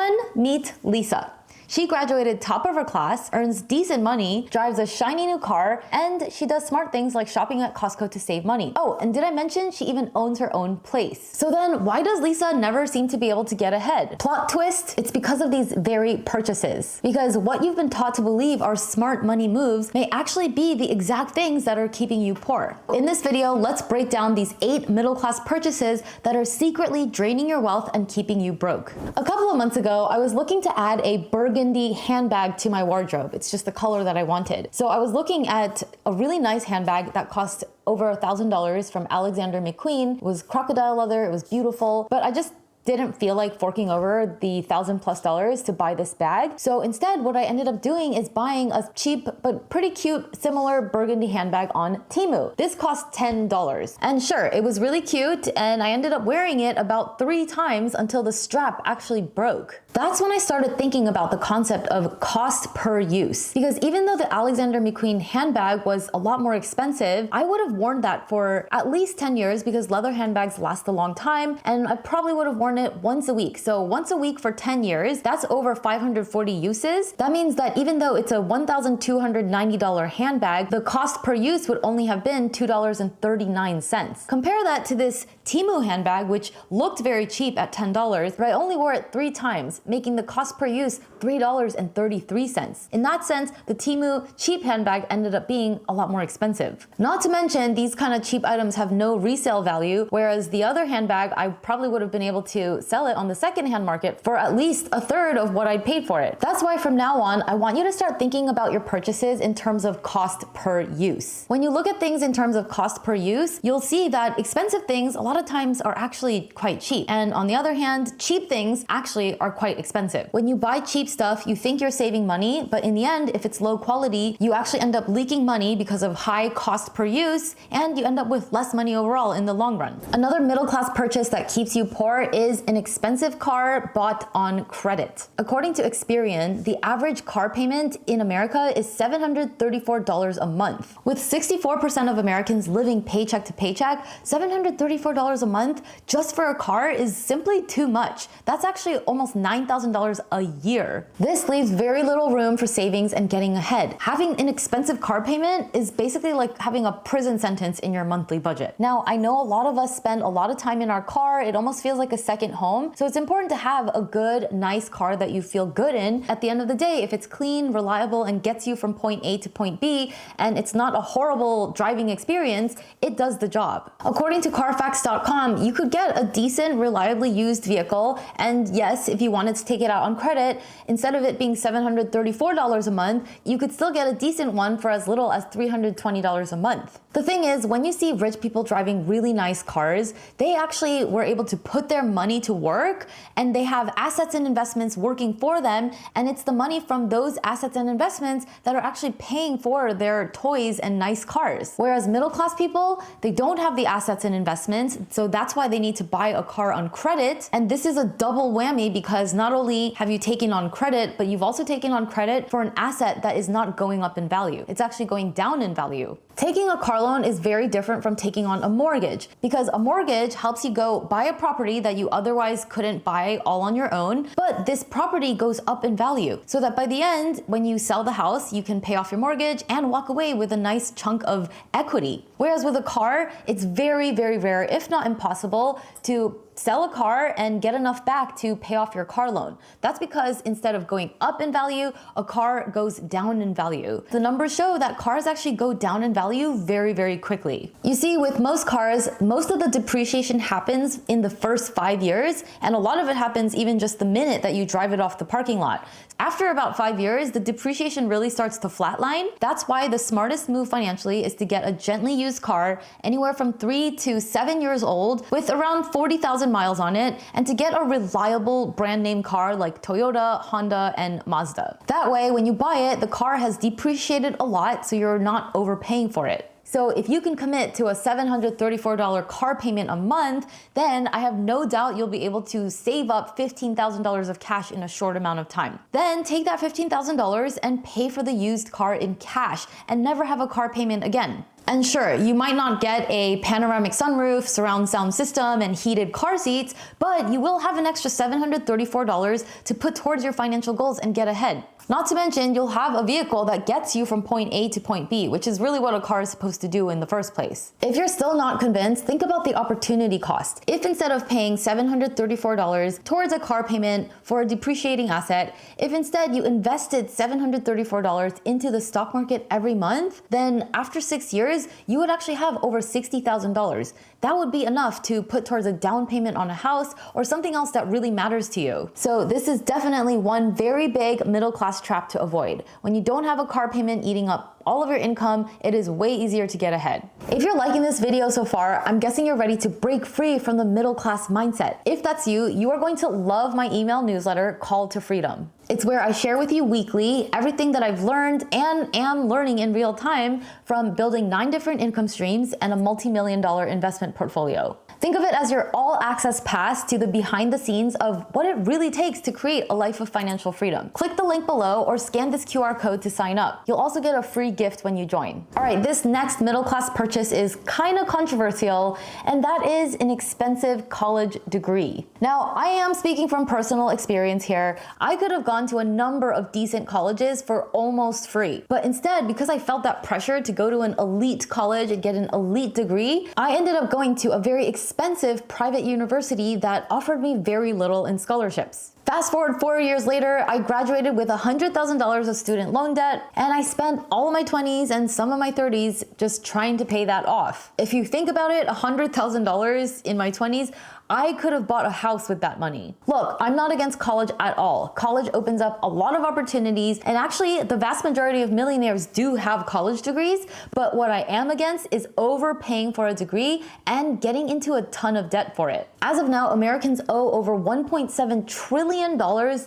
Then meet Lisa. She graduated top of her class, earns decent money, drives a shiny new car, and she does smart things like shopping at Costco to save money. Oh, and did I mention she even owns her own place? So then why does Lisa never seem to be able to get ahead? Plot twist, it's because of these very purchases. Because what you've been taught to believe are smart money moves may actually be the exact things that are keeping you poor. In this video, let's break down these 8 middle-class purchases that are secretly draining your wealth and keeping you broke. A couple of months ago, I was looking to add a burgundy handbag to my wardrobe. It's just the color that I wanted. So I was looking at a really nice handbag that cost over $1,000 from Alexander McQueen. It was crocodile leather, it was beautiful, but I just didn't feel like forking over the $1,000+ to buy this bag. So instead, what I ended up doing is buying a cheap but pretty cute similar burgundy handbag on Temu. This cost $10. And sure, it was really cute and I ended up wearing it about 3 times until the strap actually broke. That's when I started thinking about the concept of cost per use. Because even though the Alexander McQueen handbag was a lot more expensive, I would have worn that for at least 10 years because leather handbags last a long time, and I probably would have worn it once a week. So once a week for 10 years, that's over 540 uses. That means that even though it's a $1,290 handbag, the cost per use would only have been $2.39. Compare that to this Temu handbag, which looked very cheap at $10, but I only wore it 3 times, making the cost per use $3.33. In that sense, the Temu cheap handbag ended up being a lot more expensive. Not to mention, these kind of cheap items have no resale value, whereas the other handbag, I probably would have been able to sell it on the secondhand market for at least 1/3 of what I'd paid for it. That's why from now on, I want you to start thinking about your purchases in terms of cost per use. When you look at things in terms of cost per use, you'll see that expensive things a lot of times are actually quite cheap. And on the other hand, cheap things actually are quite expensive. When you buy cheap stuff, you think you're saving money, but in the end, if it's low quality, you actually end up leaking money because of high cost per use, and you end up with less money overall in the long run. Another middle-class purchase that keeps you poor is an expensive car bought on credit. According to Experian, the average car payment in America is $734 a month. With 64% of Americans living paycheck to paycheck, $734 a month just for a car is simply too much. That's actually almost $9,000 a year. This leaves very little room for savings and getting ahead. Having an expensive car payment is basically like having a prison sentence in your monthly budget. Now, I know a lot of us spend a lot of time in our car. It almost feels like a second home. So it's important to have a good, nice car that you feel good in. At the end of the day, if it's clean, reliable, and gets you from point A to point B, and it's not a horrible driving experience, it does the job. According to Carfax.com, you could get a decent, reliably used vehicle, and yes, if you wanted to take it out on credit, instead of it being $734 a month, you could still get a decent one for as little as $320 a month. The thing is, when you see rich people driving really nice cars, they actually were able to put their money to work, and they have assets and investments working for them, and it's the money from those assets and investments that are actually paying for their toys and nice cars. Whereas middle-class people, they don't have the assets and investments, so that's why they need to buy a car on credit. And this is a double whammy because not only have you taken on credit, but you've also taken on credit for an asset that is not going up in value. It's actually going down in value. Taking a car loan is very different from taking on a mortgage, because a mortgage helps you go buy a property that you otherwise couldn't buy all on your own, but this property goes up in value so that by the end, when you sell the house, you can pay off your mortgage and walk away with a nice chunk of equity. Whereas with a car, it's very, very rare, if not impossible, to sell a car and get enough back to pay off your car loan. That's because instead of going up in value, a car goes down in value. The numbers show that cars actually go down in value very, very quickly. You see, with most cars, most of the depreciation happens in the first 5 years, and a lot of it happens even just the minute that you drive it off the parking lot. After about 5 years, the depreciation really starts to flatline. That's why the smartest move financially is to get a gently used car anywhere from 3 to 7 years old with around 40,000 miles on it, and to get a reliable brand name car like Toyota, Honda, and Mazda. That way, when you buy it, the car has depreciated a lot, so you're not overpaying for it. So if you can commit to a $734 car payment a month, then I have no doubt you'll be able to save up $15,000 of cash in a short amount of time. Then take that $15,000 and pay for the used car in cash and never have a car payment again. And sure, you might not get a panoramic sunroof, surround sound system, and heated car seats, but you will have an extra $734 to put towards your financial goals and get ahead. Not to mention, you'll have a vehicle that gets you from point A to point B, which is really what a car is supposed to do in the first place. If you're still not convinced, think about the opportunity cost. If instead of paying $734 towards a car payment for a depreciating asset, if instead you invested $734 into the stock market every month, then after 6 years, you would actually have over $60,000. That would be enough to put towards a down payment on a house or something else that really matters to you. So this is definitely one very big middle class trap to avoid. When you don't have a car payment eating up all of your income, it is way easier to get ahead. If you're liking this video so far, I'm guessing you're ready to break free from the middle class mindset. If that's you, you are going to love my email newsletter, Call to Freedom. It's where I share with you weekly everything that I've learned and am learning in real time from building 9 different income streams and a multi-million-dollar investment portfolio. Think of it as your all-access pass to the behind the scenes of what it really takes to create a life of financial freedom. Click the link below or scan this QR code to sign up. You'll also get a free gift when you join. All right, this next middle-class purchase is kind of controversial, and that is an expensive college degree. Now, I am speaking from personal experience here. I could have gone to a number of decent colleges for almost free, but instead, because I felt that pressure to go to an elite college and get an elite degree, I ended up going to a very expensive private university that offered me very little in scholarships. Fast forward 4 years later, I graduated with $100,000 of student loan debt, and I spent all of my 20s and some of my 30s just trying to pay that off. If you think about it, $100,000 in my 20s, I could have bought a house with that money. Look, I'm not against college at all. College opens up a lot of opportunities, and actually the vast majority of millionaires do have college degrees, but what I am against is overpaying for a degree and getting into a ton of debt for it. As of now, Americans owe over $1.7 trillion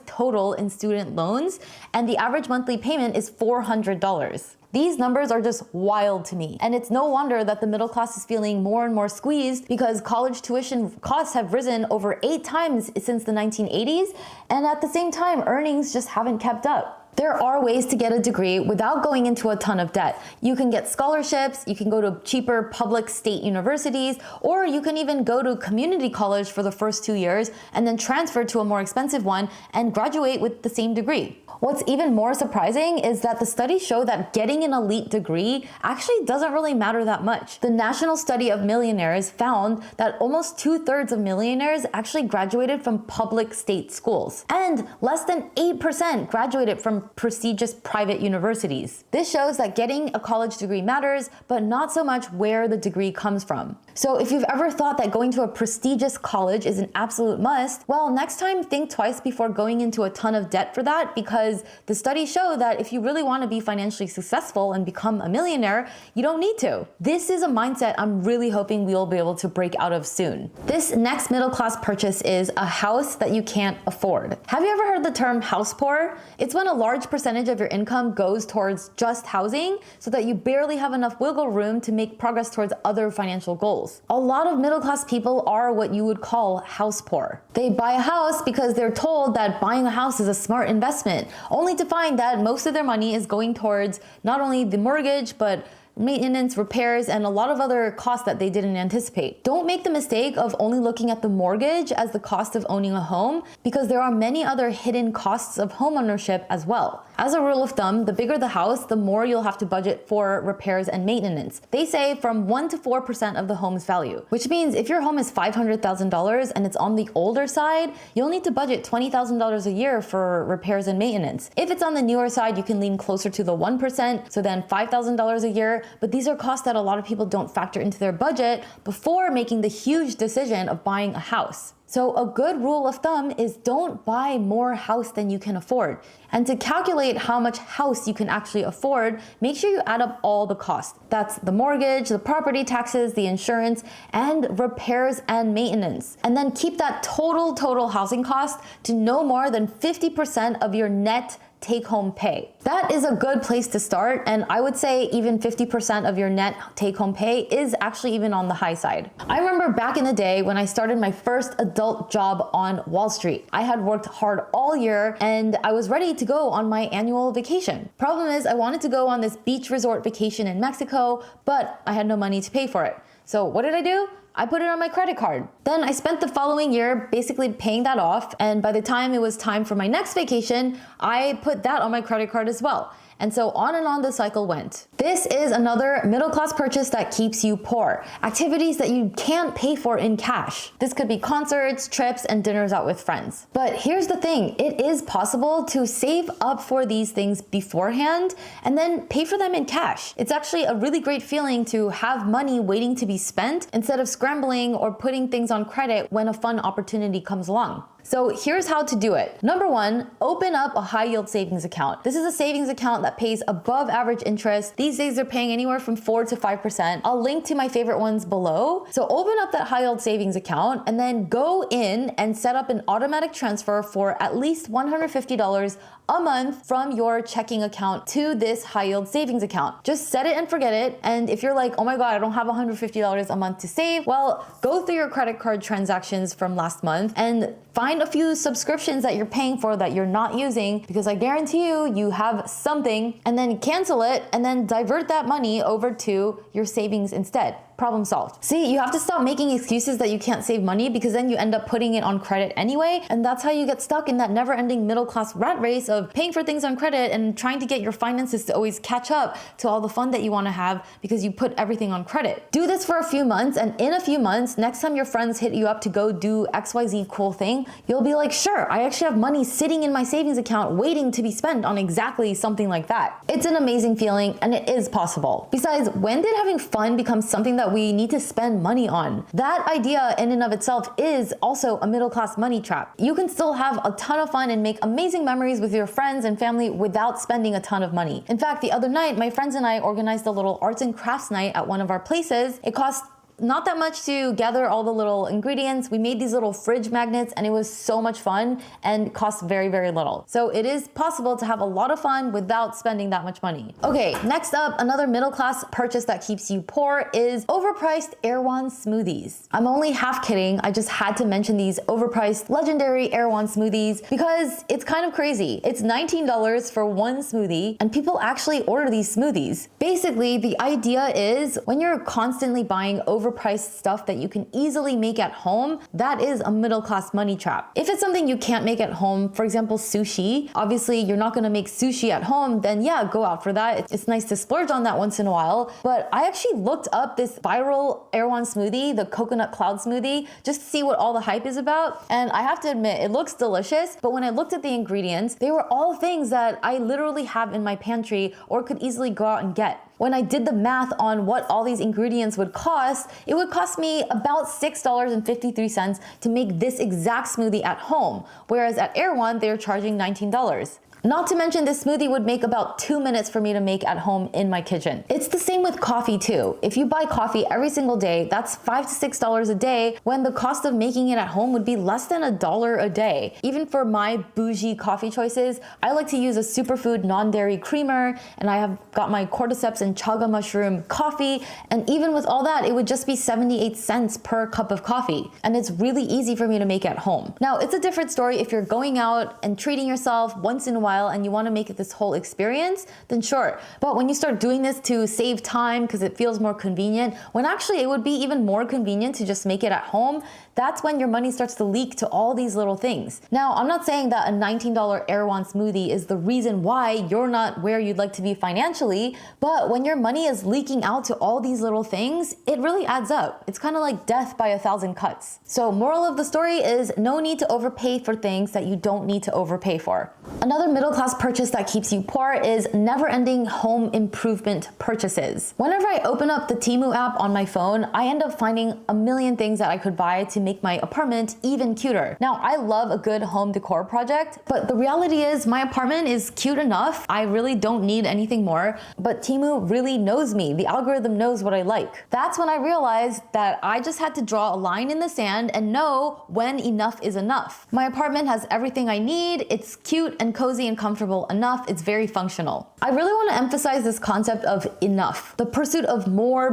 total in student loans, and the average monthly payment is $400. These numbers are just wild to me, and it's no wonder that the middle class is feeling more and more squeezed because college tuition costs have risen over 8 times since the 1980s, and at the same time, earnings just haven't kept up. There are ways to get a degree without going into a ton of debt. You can get scholarships, you can go to cheaper public state universities, or you can even go to community college for the first 2 years and then transfer to a more expensive one and graduate with the same degree. What's even more surprising is that the studies show that getting an elite degree actually doesn't really matter that much. The National Study of Millionaires found that almost 2/3 of millionaires actually graduated from public state schools, and less than 8% graduated from prestigious private universities. This shows that getting a college degree matters, but not so much where the degree comes from. So if you've ever thought that going to a prestigious college is an absolute must, well, next time think twice before going into a ton of debt for that, because the studies show that if you really want to be financially successful and become a millionaire, you don't need to. This is a mindset I'm really hoping we'll be able to break out of soon. This next middle class purchase is a house that you can't afford. Have you ever heard the term house poor? It's when a large percentage of your income goes towards just housing so that you barely have enough wiggle room to make progress towards other financial goals. A lot of middle class people are what you would call house poor. They buy a house because they're told that buying a house is a smart investment, only to find that most of their money is going towards not only the mortgage, but maintenance, repairs, and a lot of other costs that they didn't anticipate. Don't make the mistake of only looking at the mortgage as the cost of owning a home, because there are many other hidden costs of homeownership as well. As a rule of thumb, the bigger the house, the more you'll have to budget for repairs and maintenance. They say from 1 to 4% of the home's value, which means if your home is $500,000 and it's on the older side, you'll need to budget $20,000 a year for repairs and maintenance. If it's on the newer side, you can lean closer to the 1%, so then $5,000 a year. But these are costs that a lot of people don't factor into their budget before making the huge decision of buying a house. So a good rule of thumb is don't buy more house than you can afford. And to calculate how much house you can actually afford, make sure you add up all the costs. That's the mortgage, the property taxes, the insurance, and repairs and maintenance. And then keep that total housing cost to no more than 50% of your net take-home pay. That is a good place to start, and I would say even 50% of your net take-home pay is actually even on the high side. I remember back in the day when I started my first adult job on Wall Street. I had worked hard all year and I was ready to go on my annual vacation. Problem is, I wanted to go on this beach resort vacation in Mexico, but I had no money to pay for it. So what did I do? I put it on my credit card. Then I spent the following year basically paying that off, and by the time it was time for my next vacation, I put that on my credit card as well. And so on the cycle went. This is another middle class purchase that keeps you poor. Activities that you can't pay for in cash. This could be concerts, trips, and dinners out with friends. But here's the thing, it is possible to save up for these things beforehand and then pay for them in cash. It's actually a really great feeling to have money waiting to be spent instead of scrambling or putting things on credit when a fun opportunity comes along. So here's how to do it. Number one, open up a high yield savings account. This is a savings account that pays above average interest. These days they're paying anywhere from 4 to 5%. I'll link to my favorite ones below. So open up that high yield savings account and then go in and set up an automatic transfer for at least $150 a month from your checking account to this high yield savings account. Just set it and forget it. And if you're like, oh my God, I don't have $150 a month to save, well, go through your credit card transactions from last month and find a few subscriptions that you're paying for that you're not using, because I guarantee you have something, and then cancel it and then divert that money over to your savings instead. Problem solved. See, you have to stop making excuses that you can't save money, because then you end up putting it on credit anyway, and that's how you get stuck in that never-ending middle-class rat race of paying for things on credit and trying to get your finances to always catch up to all the fun that you want to have because you put everything on credit. Do this for a few months, and in a few months, next time your friends hit you up to go do XYZ cool thing, you'll be like, sure, I actually have money sitting in my savings account waiting to be spent on exactly something like that. It's an amazing feeling, and it is possible. Besides, when did having fun become something that we need to spend money on? That idea in and of itself is also a middle class money trap. You can still have a ton of fun and make amazing memories with your friends and family without spending a ton of money. In fact, the other night, my friends and I organized a little arts and crafts night at one of our places. It cost not that much to gather all the little ingredients. We made these little fridge magnets and it was so much fun and cost very, very little. So it is possible to have a lot of fun without spending that much money. Okay, next up, another middle class purchase that keeps you poor is overpriced Erewhon smoothies. I'm only half kidding. I just had to mention these overpriced legendary Erewhon smoothies because it's kind of crazy. It's $19 for one smoothie and people actually order these smoothies. Basically, the idea is when you're constantly buying overpriced stuff that you can easily make at home, that is a middle class money trap. If it's something you can't make at home, for example, sushi, obviously you're not gonna make sushi at home, then yeah, go out for that. It's nice to splurge on that once in a while. But I actually looked up this viral Erewhon smoothie, the coconut cloud smoothie, just to see what all the hype is about. And I have to admit, it looks delicious, but when I looked at the ingredients, they were all things that I literally have in my pantry or could easily go out and get. When I did the math on what all these ingredients would cost, it would cost me about $6.53 to make this exact smoothie at home, whereas at Erewhon, they're charging $19. Not to mention this smoothie would make about 2 minutes for me to make at home in my kitchen. It's the same with coffee too. If you buy coffee every single day, that's $5 to $6 a day, when the cost of making it at home would be less than $1 a day. Even for my bougie coffee choices, I like to use a superfood non-dairy creamer, and I have got my cordyceps and chaga mushroom coffee, and even with all that, it would just be 78 cents per cup of coffee. And it's really easy for me to make at home. Now, it's a different story if you're going out and treating yourself once in a while and you want to make it this whole experience, then sure. But when you start doing this to save time because it feels more convenient, when actually it would be even more convenient to just make it at home, that's when your money starts to leak to all these little things. Now, I'm not saying that a $19 Erewhon smoothie is the reason why you're not where you'd like to be financially, but when your money is leaking out to all these little things, it really adds up. It's kind of like death by 1,000 cuts. So moral of the story is no need to overpay for things that you don't need to overpay for. Another middle class purchase that keeps you poor is never-ending home improvement purchases. Whenever I open up the Temu app on my phone, I end up finding a million things that I could buy to make my apartment even cuter. Now, I love a good home decor project, but the reality is my apartment is cute enough. I really don't need anything more, but Temu really knows me. The algorithm knows what I like. That's when I realized that I just had to draw a line in the sand and know when enough is enough. My apartment has everything I need. It's cute and cozy and comfortable enough. It's very functional. I really want to emphasize this concept of enough. The pursuit of more,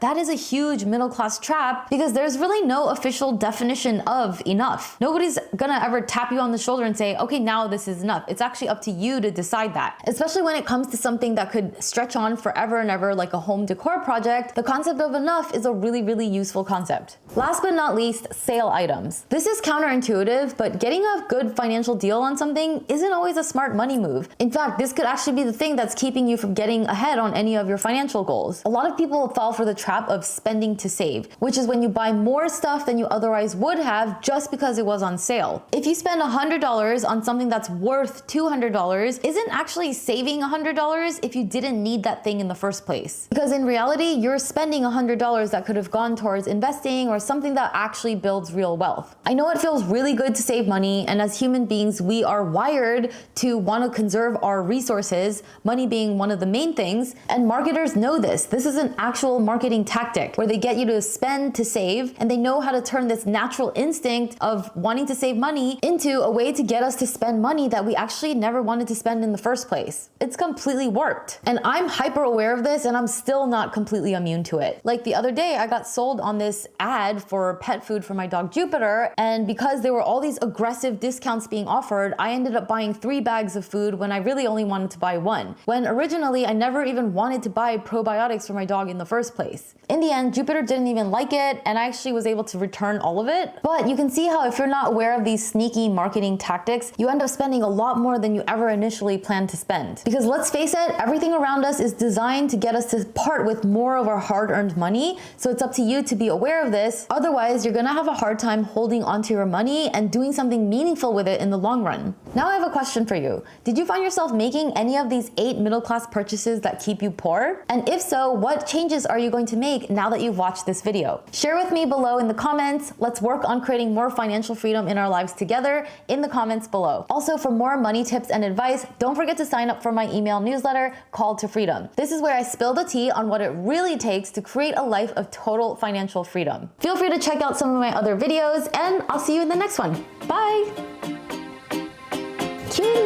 that is a huge middle class trap because there's really no official definition of enough. Nobody's gonna ever tap you on the shoulder and say, okay, now this is enough. It's actually up to you to decide that. Especially when it comes to something that could stretch on forever and ever, like a home decor project, the concept of enough is a really useful concept. Last but not least, sale items. This is counterintuitive, but getting a good financial deal on something isn't always a smart money move. In fact, this could actually be the thing that's keeping you from getting ahead on any of your financial goals. A lot of people fall for the trap of spending to save, which is when you buy more stuff than you otherwise would have just because it was on sale. If you spend $100 on something that's worth $200, isn't actually saving $100 if you didn't need that thing in the first place. Because in reality, you're spending $100 that could have gone towards investing or something that actually builds real wealth. I know it feels really good to save money, and as human beings, we are wired to want to conserve our resources, money being one of the main things, and marketers know this. This is an actual marketing tactic where they get you to spend to save, and they know how to turn this natural instinct of wanting to save money into a way to get us to spend money that we actually never wanted to spend in the first place. It's completely warped. And I'm hyper aware of this, and I'm still not completely immune to it. Like the other day, I got sold on this ad for pet food for my dog Jupiter, and because there were all these aggressive discounts being offered, I ended up buying 3 bags of food when I really only wanted to buy 1. When originally I never even wanted to buy probiotics for my dog in the first place. In the end, Jupiter didn't even like it, and I actually was able to return all of it. But you can see how if you're not aware of these sneaky marketing tactics, you end up spending a lot more than you ever initially planned to spend. Because let's face it, everything around us is designed to get us to part with more of our hard-earned money, so it's up to you to be aware of this. Otherwise, you're gonna have a hard time holding onto your money and doing something meaningful with it in the long run. Now I have a question for you. Did you find yourself making any of these 8 middle-class purchases that keep you poor? And if so, what changes are you going to make now that you've watched this video? Share with me below in the comments. Let's work on creating more financial freedom in our lives together in the comments below. Also, for more money tips and advice, don't forget to sign up for my email newsletter, Call to Freedom. This is where I spill the tea on what it really takes to create a life of total financial freedom. Feel free to check out some of my other videos, and I'll see you in the next one. Bye! Cutie!